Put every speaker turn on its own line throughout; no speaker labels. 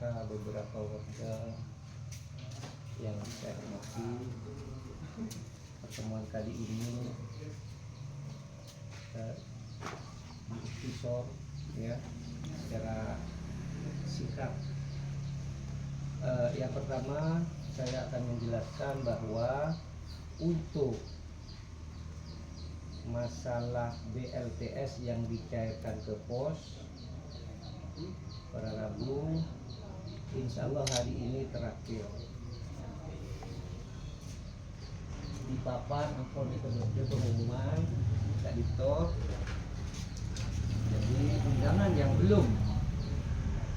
serta beberapa warga yang saya hormati, pertemuan kali ini divisor ya secara singkat. Yang pertama saya akan menjelaskan bahwa untuk masalah BLTS yang dicairkan ke pos pada Rabu, insya Allah hari ini terakhir di papan atau di pengumuman Kak Dito. Jadi undangan yang belum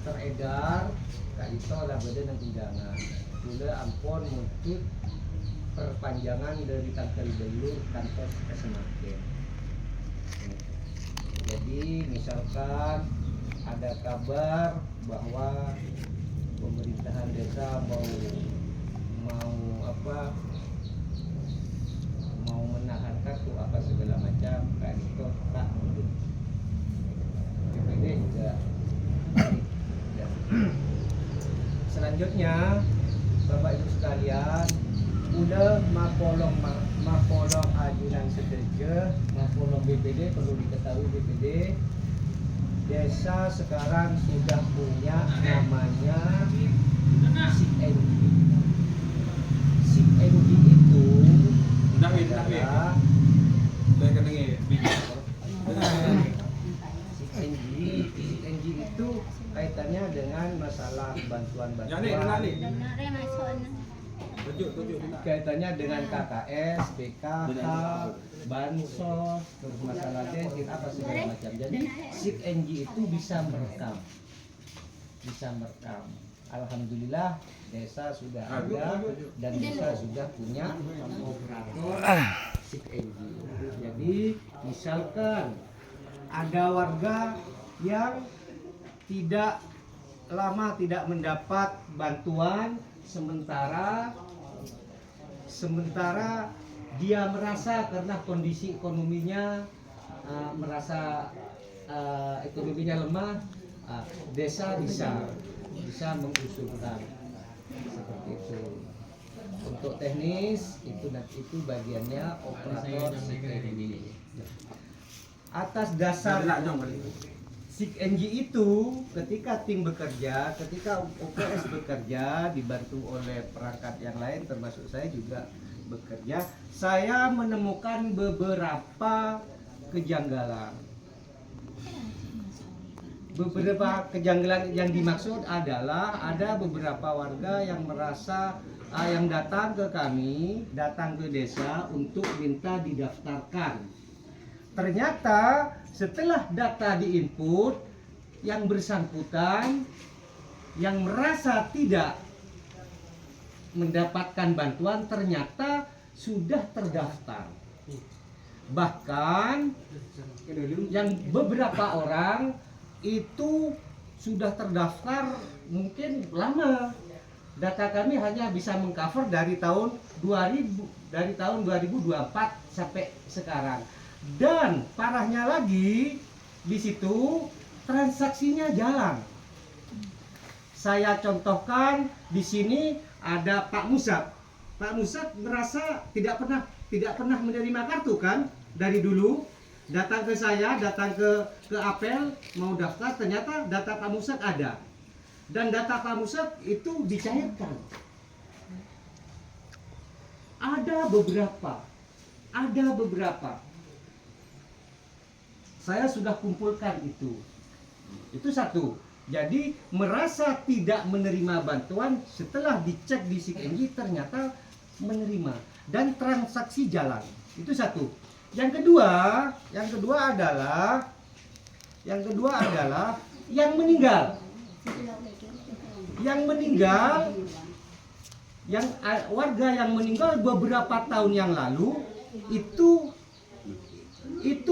teredar Kak Dito lah badan dan undangan sudah ampun untuk perpanjangan dari tanggal belur kantor ke Semakin. Jadi misalkan ada kabar bahwa pemerintahan desa mau menahan kartu apa segala macam, kan itu tak mundur. DPD juga. Selanjutnya Bapak Ibu sekalian, udah mapolong ajunan sekerja, mapolong BPD, perlu diketahui BPD desa sekarang sudah punya namanya SIKNG. SIKNG itu adalah SIKNG itu kaitannya dengan masalah bantuan-bantuan, kaitannya dengan KKS, PKH, bansos, masalah desin apa segala macam. Jadi SIKNG itu bisa merekam. Alhamdulillah desa sudah ada dan desa sudah punya operator SIKNG. Jadi misalkan ada warga yang lama tidak mendapat bantuan, sementara dia merasa karena kondisi ekonominya ekonominya lemah, desa bisa mengusulkan seperti itu. Untuk teknis itu bagiannya operator SIKNG. Atas dasar SIKNG itu ketika tim bekerja, ketika OPS bekerja dibantu oleh perangkat yang lain termasuk saya juga bekerja, saya menemukan beberapa kejanggalan. Beberapa kejanggalan yang dimaksud adalah ada beberapa warga yang merasa yang datang ke kami, datang ke desa untuk minta didaftarkan. Ternyata setelah data diinput, yang bersangkutan yang merasa tidak mendapatkan bantuan ternyata sudah terdaftar. Bahkan yang beberapa orang itu sudah terdaftar mungkin lama. Data kami hanya bisa mengcover dari tahun 2024 sampai sekarang. Dan parahnya lagi di situ transaksinya jalan. Saya contohkan di sini ada Pak Musab. Pak Musab merasa tidak pernah menerima kartu kan dari dulu. Datang ke saya, datang ke Apel mau daftar, ternyata data Pak Musab ada. Dan data Pak Musab itu dicairkan. Ada beberapa. Saya sudah kumpulkan itu. Itu satu. Jadi merasa tidak menerima bantuan setelah dicek di SIKNG ternyata menerima dan transaksi jalan. Itu satu. Yang kedua adalah yang meninggal. Warga yang meninggal beberapa tahun yang lalu itu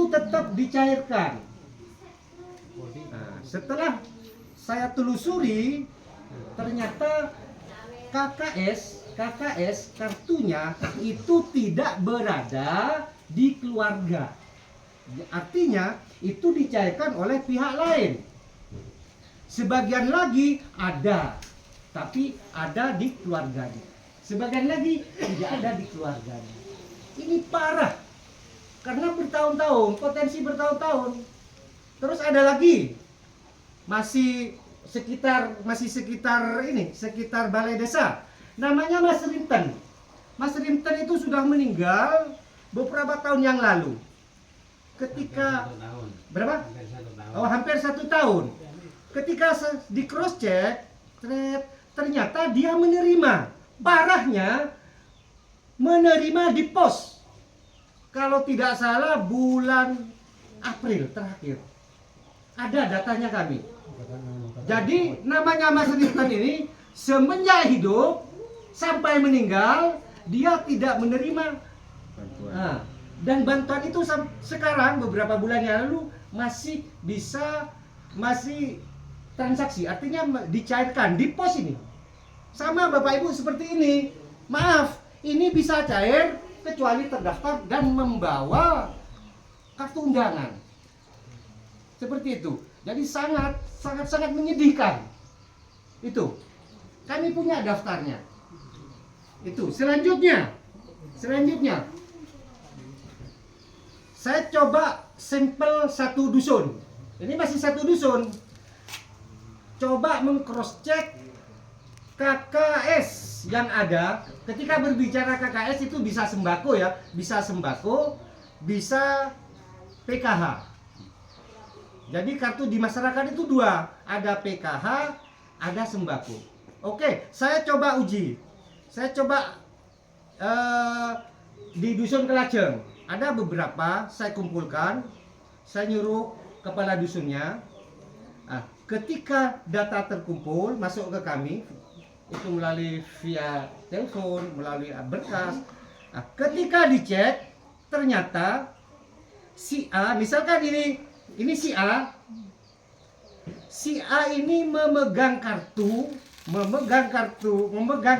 tetap dicairkan. Nah, setelah saya telusuri ternyata KKS kartunya itu tidak berada di keluarga. Artinya itu dicairkan oleh pihak lain. Sebagian lagi ada tapi ada di keluarganya. Sebagian lagi tidak ada di keluarganya. Ini parah. Karena bertahun-tahun, potensi bertahun-tahun. Terus ada lagi masih sekitar balai desa. Namanya Mas Rinten. Mas Rinten itu sudah meninggal beberapa tahun yang lalu. Ketika berapa? Hampir 1 tahun. Ketika di cross check, ternyata dia menerima. Parahnya menerima di pos. Kalau tidak salah bulan April terakhir. Ada datanya kami. Jadi namanya Mas Rinten ini semenjak hidup sampai meninggal dia tidak menerima bantuan. Nah, dan bantuan itu sekarang beberapa bulan yang lalu masih transaksi, artinya dicairkan di pos ini. Sama Bapak Ibu seperti ini. Maaf, ini bisa cair kecuali terdaftar dan membawa kartu undangan. Seperti itu. Jadi sangat menyedihkan. Itu. Kami punya daftarnya. Itu. Selanjutnya saya coba sampel 1 dusun. Ini masih 1 dusun. Coba meng-cross check KKS yang ada. Ketika berbicara KKS itu bisa sembako ya, bisa sembako, bisa PKH. Jadi kartu di masyarakat itu 2, ada PKH, ada sembako. Oke, saya coba uji. Saya coba di dusun Kelajeng. Ada beberapa saya kumpulkan, saya nyuruh kepala dusunnya. Nah, ketika data terkumpul masuk ke kami, itu melalui via telepon, melalui berkas. Nah, ketika dicek, ternyata si A, misalkan ini si A ini memegang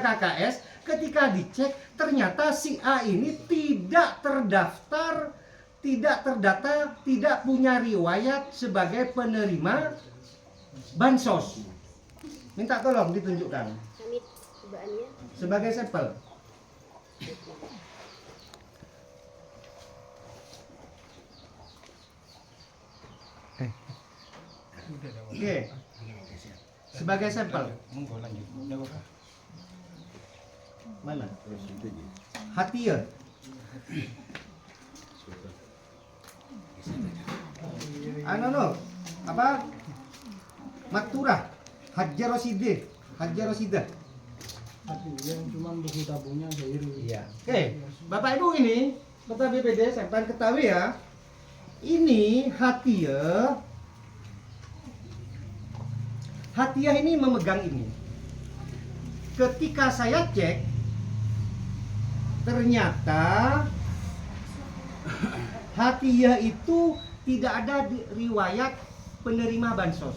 KKS. Ketika dicek, ternyata si A ini tidak terdaftar, tidak terdata, tidak punya riwayat sebagai penerima bansos. Minta tolong ditunjukkan sebagai sampel. Oke. Sebagai sampel. Mana? Hatia. Apa? Matura. Hajar Rosidah.
Yang cuma buku tabungnya seiru.
Iya. Oke, Bapak Ibu ini Kota BPD saya ketahui ya. Ini Hatia ini memegang ini. Ketika saya cek, ternyata Hatia itu tidak ada riwayat penerima bansos.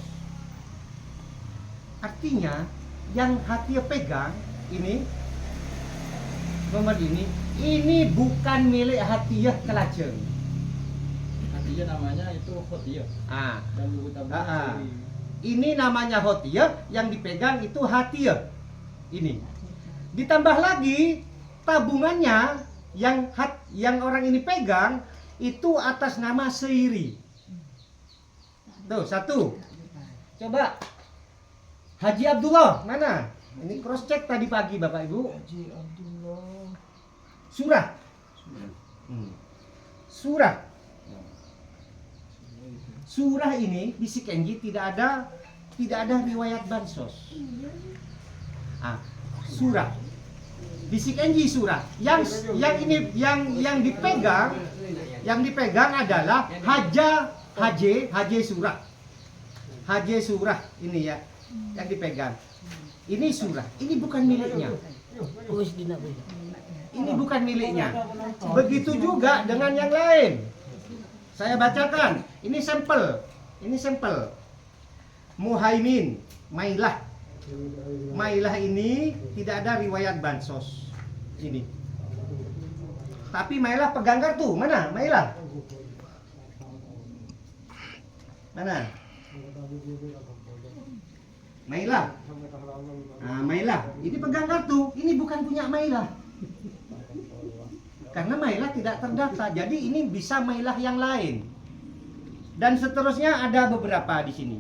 Artinya yang Hatia pegang ini, nomor ini bukan milik Hatia Kelajeng.
Hatia namanya itu Hatia. Dan buku tabungan
ini namanya Hatia, yang dipegang itu Hatia. Ini. Ditambah lagi tabungannya yang orang ini pegang itu atas nama Seiri. Tuh, 1. Coba Haji Abdullah, mana? Ini cross check tadi pagi Bapak Ibu.
Haji Abdullah.
Surah ini di Sikenji tidak ada riwayat bansos. Surah. Di Sikenji surah. Yang dipegang adalah Haji surah. Haji surah ini ya yang dipegang. Ini surah. Ini bukan miliknya. Ini bukan miliknya. Begitu juga dengan yang lain. Saya bacakan. Ini sampel. Muhaimin, Mailah. Mailah ini tidak ada riwayat bansos. Ini. Tapi Mailah pegang kartu. Mana Mailah? Mana? Mailah. Nah, Mailah, ini pegang kartu. Ini bukan punya Mailah. Karena Mailah tidak terdaftar. Jadi ini bisa Mailah yang lain. Dan seterusnya ada beberapa di sini.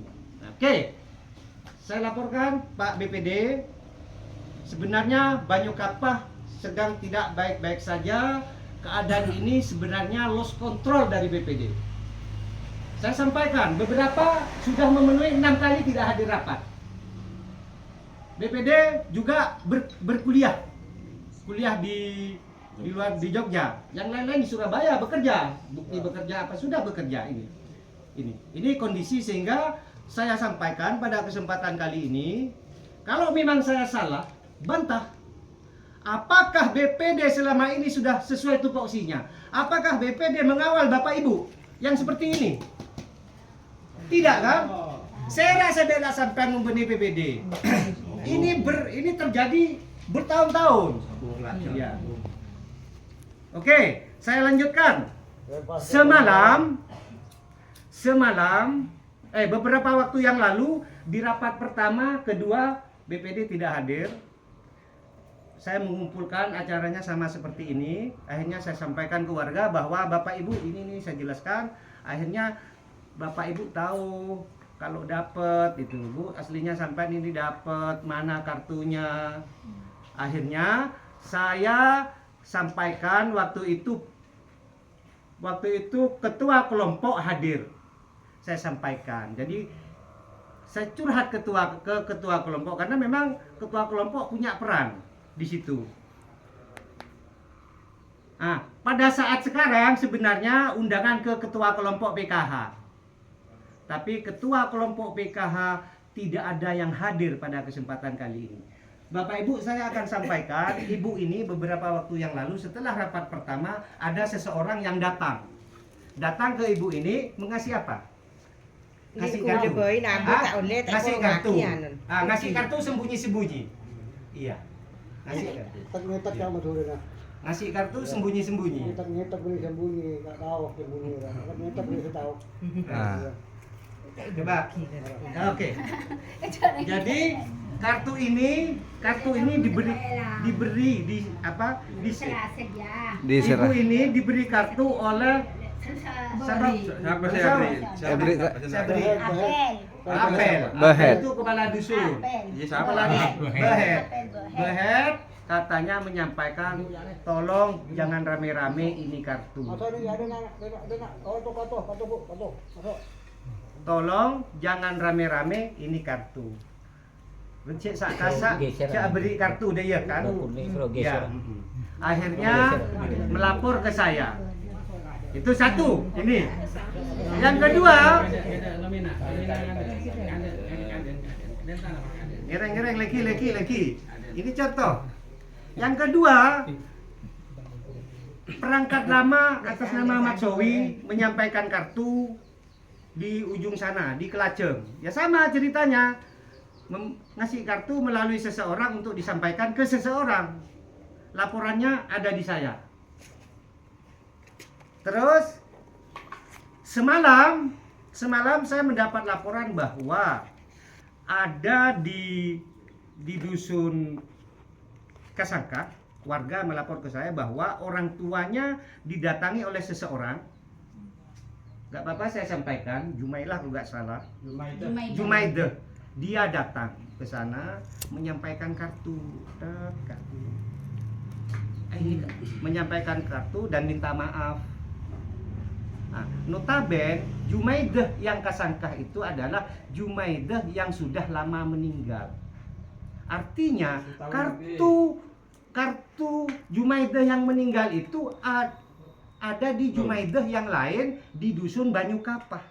Oke. Saya laporkan Pak BPD, sebenarnya Banyu Kapah sedang tidak baik-baik saja. Keadaan ini sebenarnya lost control dari BPD. Saya sampaikan, beberapa sudah memenuhi 6 kali tidak hadir rapat. BPD juga berkuliah. Kuliah di luar, di Jogja. Yang lain-lain di Surabaya bekerja. Bukti bekerja apa sudah bekerja ini. Ini kondisi sehingga saya sampaikan pada kesempatan kali ini, kalau memang saya salah, bantah. Apakah BPD selama ini sudah sesuai tupoksinya? Apakah BPD mengawal Bapak Ibu yang seperti ini? Tidak kan? Saya rasa bela sampai membenih BPD. Ini terjadi bertahun-tahun. Ya. Oke, saya lanjutkan. Beberapa waktu yang lalu di rapat pertama, kedua BPD tidak hadir. Saya mengumpulkan acaranya sama seperti ini. Akhirnya saya sampaikan ke warga bahwa Bapak Ibu ini saya jelaskan. Akhirnya Bapak Ibu tahu kalau dapat itu Bu, aslinya sampai ini dapat mana kartunya. Akhirnya saya sampaikan waktu itu ketua kelompok hadir. Saya sampaikan. Jadi saya curhat ke ketua kelompok karena memang ketua kelompok punya peran di situ. Nah, pada saat sekarang sebenarnya undangan ke ketua kelompok PKH. Tapi ketua kelompok PKH tidak ada yang hadir pada kesempatan kali ini. Bapak Ibu, saya akan sampaikan, Ibu ini beberapa waktu yang lalu setelah rapat pertama ada seseorang yang datang. Datang ke Ibu ini mengasih apa? Ngasih kartu. Ngasih kartu. Ngasih kartu sembunyi-sembunyi. Iya. Ngasih kartu. Ngasih kartu sembunyi-sembunyi. Coba. Oke. Jadi kartu ini diberi Ibu ini diberi kartu oleh Apel itu kepala dusun. Behet katanya menyampaikan tolong jangan rame-rame ini kartu. Tolong jangan rame-rame ini kartu. Cek sak kasak, cek beri kartu dia kan. Ya. Akhirnya melapor ke saya. Itu satu, ini. Yang kedua, ngereng-ngereng lagi. Ini contoh. Yang kedua, perangkat lama atas nama Maksowi menyampaikan kartu di ujung sana, di Kelajeng. Ya sama ceritanya, ngasih kartu melalui seseorang untuk disampaikan ke seseorang. Laporannya ada di saya. Terus semalam saya mendapat laporan bahwa ada di dusun Kasangka, warga melapor ke saya bahwa orang tuanya didatangi oleh seseorang. Gak apa-apa saya sampaikan, Jumailah kalau gak salah. Jumaidah. Dia datang ke sana menyampaikan kartu. Menyampaikan kartu dan minta maaf. Nah, notaben Jumaidah yang Kasangkah itu adalah Jumaidah yang sudah lama meninggal. Artinya kartu Jumaidah yang meninggal itu ada di Jumaidah yang lain di dusun Banyu Kapah.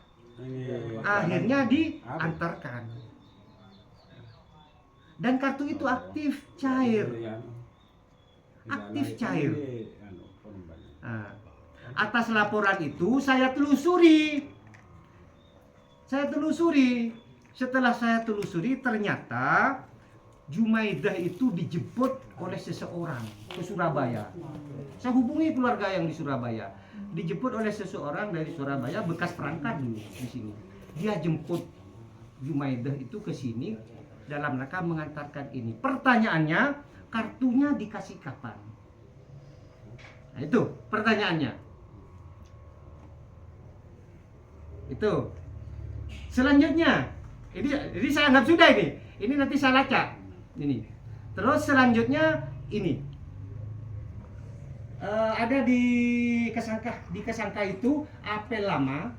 Akhirnya diantarkan. Dan kartu itu aktif cair. Nah, atas laporan itu saya telusuri. Setelah saya telusuri ternyata Jumaidah itu dijemput oleh seseorang ke Surabaya. Saya hubungi keluarga yang di Surabaya. Dijemput oleh seseorang dari Surabaya, bekas perangkat dulu di sini. Dia jemput Jumaidah itu ke sini dalam rangka mengantarkan ini. Pertanyaannya, kartunya dikasih kapan? Nah, itu pertanyaannya. Itu. Selanjutnya, ini saya anggap sudah ini. Ini nanti saya lacak. Ini. Terus selanjutnya ini. Ada di kesangka itu apel lama.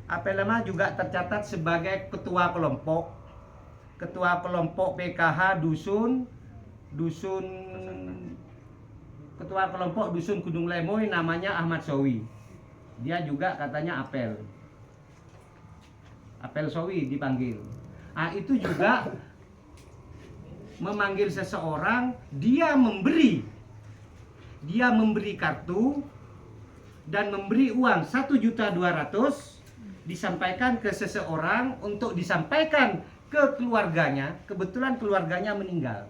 Apel lama juga tercatat sebagai ketua kelompok PKH ketua kelompok dusun Gunung Lemoy, namanya Ahmad Sowi. Dia juga katanya apel Sowi dipanggil. Nah, itu juga memanggil seseorang, dia memberi kartu dan memberi uang 1.200.000 disampaikan ke seseorang untuk disampaikan ke keluarganya. Kebetulan keluarganya meninggal.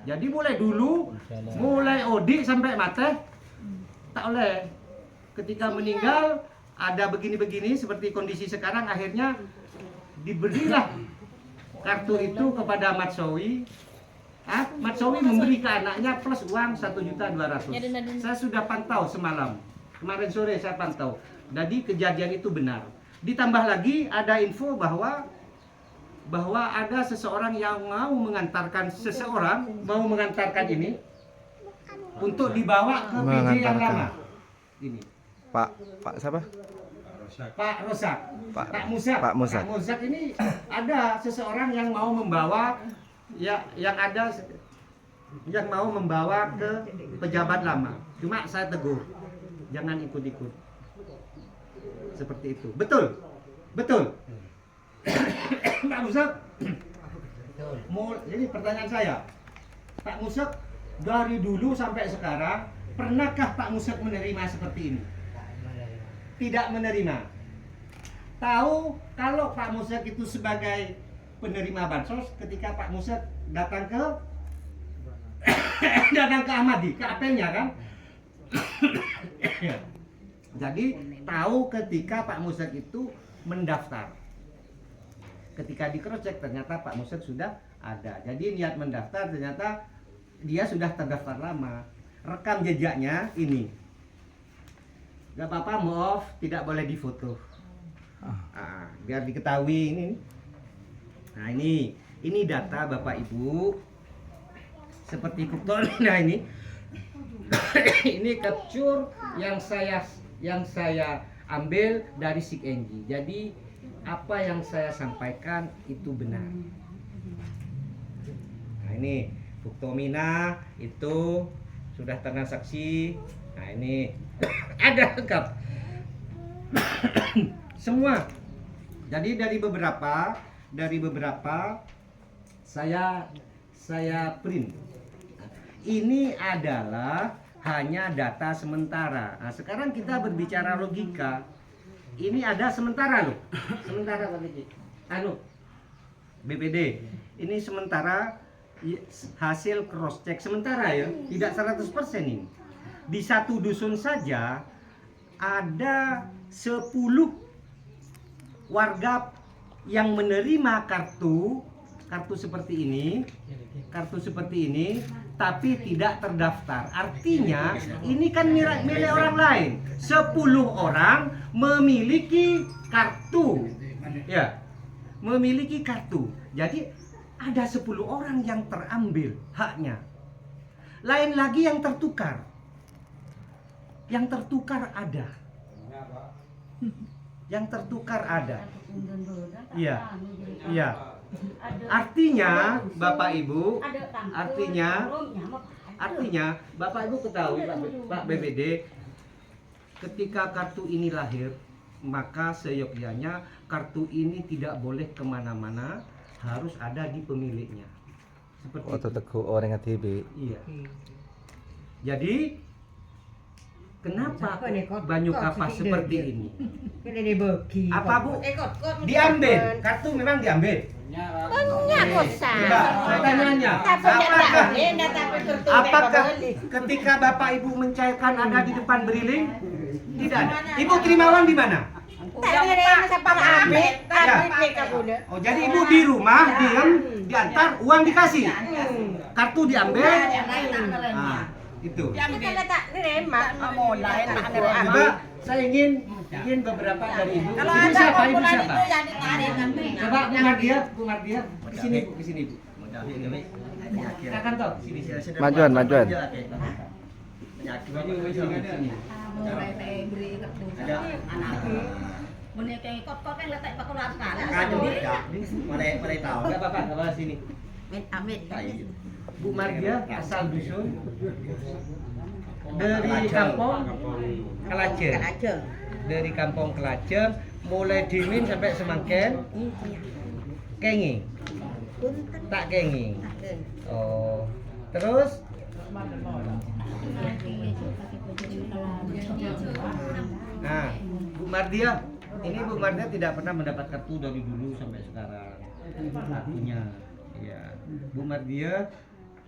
Jadi mulai dulu, mulai odik sampai mati tak oleh. Ketika meninggal ada begini-begini seperti kondisi sekarang, akhirnya diberilah kartu itu kepada Ahmad Sowi. Ahmad Sowi memberi ke anaknya plus uang 1.200.000. Saya sudah pantau semalam. Kemarin sore saya pantau. Jadi kejadian itu benar. Ditambah lagi ada info bahwa ada seseorang yang mau mengantarkan ini untuk dibawa ke PJ yang lama. Ini.
Pak siapa?
Pak Rosak. Pak Musak.
Pak Musak.
Pak Musak ini ada seseorang yang mau membawa yang mau membawa ke pejabat lama. Cuma saya tegur, jangan ikut-ikut. Seperti itu. Betul. Pak Musak. Jadi pertanyaan saya, Pak Musak dari dulu sampai sekarang, pernahkah Pak Musak menerima seperti ini? Tidak menerima. Tahu kalau Pak Musak itu sebagai penerima bansos ketika Pak Musak datang ke Ahmadi, ke apelnya kan? Jadi tahu ketika Pak Musak itu mendaftar. Ketika di cross check ternyata Pak Musak sudah ada. Jadi niat mendaftar ternyata dia sudah terdaftar lama. Rekam jejaknya ini. Gak apa-apa, maaf, tidak boleh difoto. Biar diketahui ini. Nah ini data Bapak Ibu. Seperti kupton. Nah ini capture yang saya ambil dari SIGNG. Jadi apa yang saya sampaikan itu benar. Nah ini Buktomina itu sudah transaksi. Nah ini ada lengkap semua. Jadi dari beberapa saya print. Ini adalah hanya data sementara. Nah, sekarang kita berbicara logika. Ini ada sementara loh. Sementara BPD. Ini sementara hasil cross check sementara ya, tidak 100% ini. Di satu dusun saja ada 10 warga yang menerima kartu seperti ini tapi tidak terdaftar. Artinya ini kan milik orang lain. 10 orang memiliki kartu. Ya. Memiliki kartu. Jadi ada 10 orang yang terambil haknya. Lain lagi yang tertukar. Yang tertukar ada. Iya. Artinya Bapak Ibu, artinya Bapak Ibu ketahui Pak BPD, ketika kartu ini lahir, maka seyogyanya kartu ini tidak boleh kemana-mana, harus ada di pemiliknya. Seperti itu.
Teguh orang TV.
Iya. Jadi kenapa Banyu Kapas seperti ini? Apa Bu? Diambil, kartu memang diambil. Pertanyaannya, apakah ketika Bapak Ibu mencairkan ada di depan beriling? Tidak ada. Ibu terima uang di mana? Oh, jadi ibu di rumah diam, diantar, uang dikasih, kartu diambil. Nah, itu. Coba saya ingin beberapa dari ibu.
Kalau
Ibu
ada
siapa? Ibu
kumpulan
siapa?
itu yang ditarik nanti.
Coba Bu Mardia, ke sini Bu, ke sini Bu. Silakan toh, sini.
Majuan.
Maju sini.
Ada boneka kot-kot kan letak pakai ular sekali.
Mulai tahu. Enggak apa-apa, sini.
Amit.
Bu Mardia asal dusun dari kampung Kelaceng. Dari kampung Kelaceng mulai Dimin sampai Semangken. Kenging. Tak kenging. Oh. Terus nah, Bu Mardia, ini Bu Mardia tidak pernah mendapat kartu dari dulu sampai sekarang. Kartunya, ya. Bu Mardia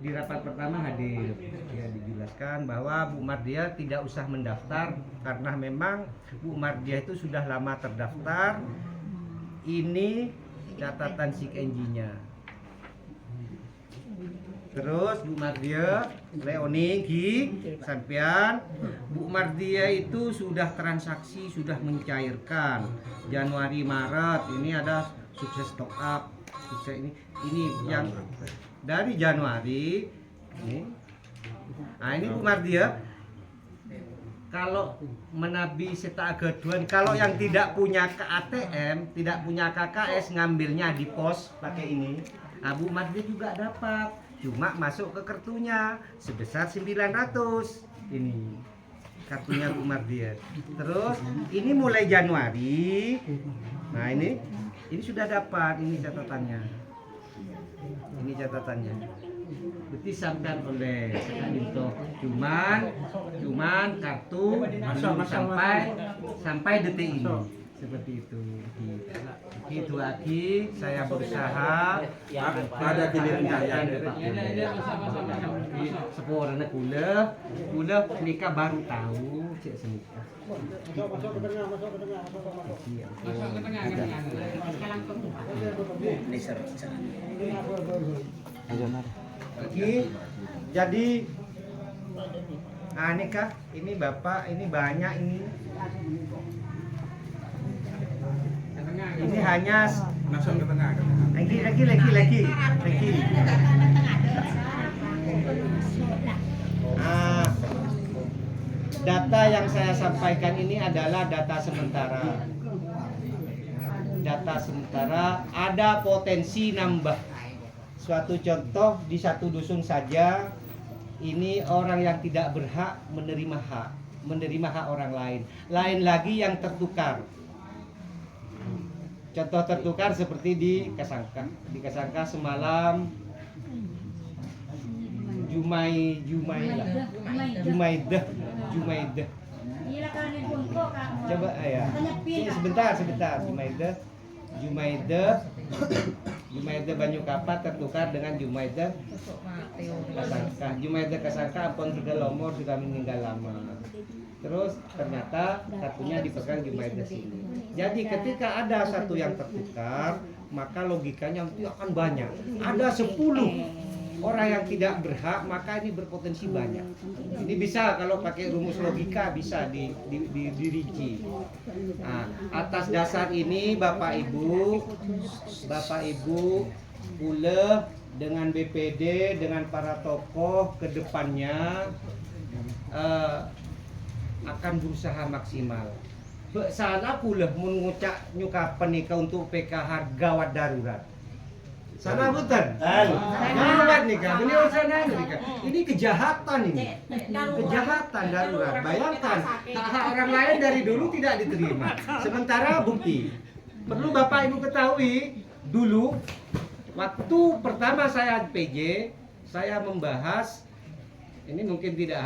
di rapat pertama hadir, ya dijelaskan bahwa Bu Mardia tidak usah mendaftar karena memang Bu Mardia itu sudah lama terdaftar. Ini catatan SIK-NG-nya. Terus Bu Mardia, Leoning, sampean, Bu Mardia itu sudah transaksi, sudah mencairkan Januari Maret. Ini ada sukses stock up, sukses ini yang dari Januari ini. Nah ini Bu Mardia, kalau menabi seta agaduan, kalau yang tidak punya KATM, tidak punya KKS, ngambilnya di pos pakai ini. Nah, Bu Mardia juga dapat. Cuma masuk ke kartunya sebesar 900 ini kartunya Bu Mardia. Terus ini mulai Januari. Nah ini sudah dapat, ini catatannya. Ini catatannya. Berarti sampai oleh itu cuman kartu belum sampai detik ini. Seperti itu. Itu lagi saya berusaha
ada kinerja
seporana kula nikah baru tahu cek senikah. Jadi nikah ini Bapak ini banyak ini. Ini hanya
langsung ke tengah.
lagi. Data yang saya sampaikan ini adalah data sementara. Data sementara ada potensi nambah. Suatu contoh di satu dusun saja ini orang yang tidak berhak menerima hak orang lain. Lain lagi yang tertukar. Contoh tertukar seperti di Kasangka. Di Kasangka semalam Jumaidah. Coba ya. Sini sebentar. Jumaidah Banyu Kapat tertukar dengan Jumaidah Kasangka. Jumaidah Kasangka ampun sudah lomor, sudah meninggal lama. Terus ternyata kartunya dipegang Jumaidah sini. Jadi ketika ada satu yang tertukar, maka logikanya itu akan banyak. Ada 10 orang yang tidak berhak, maka ini berpotensi banyak. Ini bisa kalau pakai rumus logika bisa dirinci. Nah, atas dasar ini Bapak Ibu pula dengan BPD, dengan para tokoh ke depannya akan berusaha maksimal. Sana pula mengucap nyukapan nikah untuk PKH gawat darurat. Sana betul. Darurat nikah. Beliau sana nikah. Ini kejahatan ini. Kejahatan darurat. Bayangkan hak orang lain dari dulu tidak diterima. Sementara bukti. Perlu Bapak Ibu ketahui dulu waktu pertama saya PJ, saya membahas ini mungkin tidak